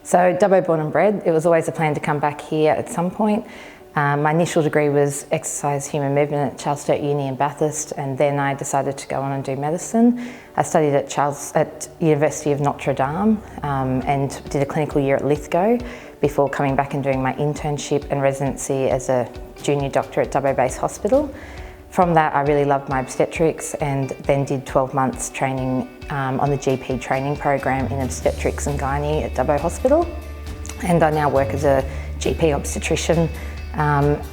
So Dubbo born and bred, it was always a plan to come back here at some point. My initial degree was exercise human movement at Charles Sturt Uni in Bathurst, and then I decided to go on and do medicine. I studied at University of Notre Dame and did a clinical year at Lithgow before coming back and doing my internship and residency as a junior doctor at Dubbo Base Hospital. From that, I really loved my obstetrics and then did 12 months training on the GP training program in obstetrics and gynae at Dubbo Hospital. And I now work as a GP obstetrician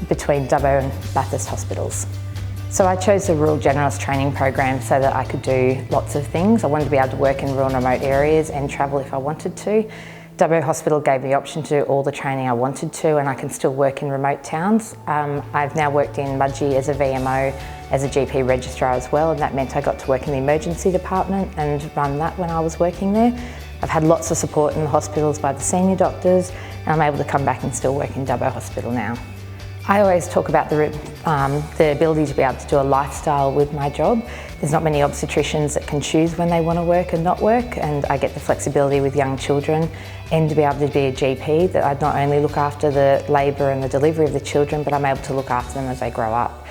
between Dubbo and Bathurst hospitals. So I chose the Rural Generalist training program so that I could do lots of things. I wanted to be able to work in rural and remote areas and travel if I wanted to. Dubbo Hospital gave me the option to do all the training I wanted to, and I can still work in remote towns. I've now worked in Mudgee as a VMO, as a GP registrar as well, and that meant I got to work in the emergency department and run that when I was working there. I've had lots of support in the hospitals by the senior doctors, and I'm able to come back and still work in Dubbo Hospital now. I always talk about the ability to be able to do a lifestyle with my job. There's not many obstetricians that can choose when they want to work and not work, and I get the flexibility with young children and to be able to be a GP that I not only look after the labour and the delivery of the children, but I'm able to look after them as they grow up.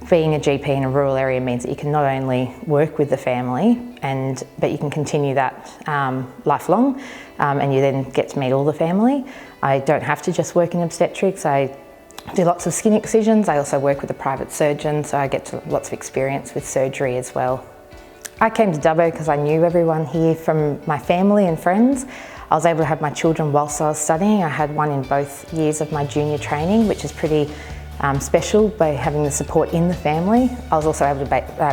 Being a GP in a rural area means that you can not only work with the family, but you can continue that lifelong, and you then get to meet all the family. I don't have to just work in obstetrics. I do lots of skin excisions. I also work with a private surgeon, so I get lots of experience with surgery as well. I came to Dubbo because I knew everyone here from my family and friends. I was able to have my children whilst I was studying. I had one in both years of my junior training, which is pretty special by having the support in the family. I was also able to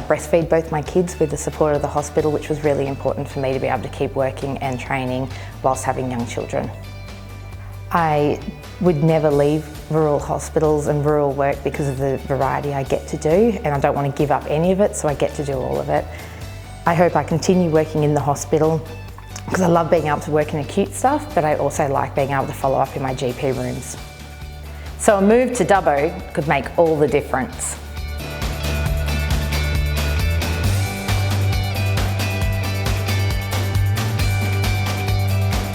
breastfeed both my kids with the support of the hospital, which was really important for me to be able to keep working and training whilst having young children. I would never leave rural hospitals and rural work because of the variety I get to do, and I don't want to give up any of it, so I get to do all of it. I hope I continue working in the hospital because I love being able to work in acute stuff, but I also like being able to follow up in my GP rooms. So a move to Dubbo could make all the difference.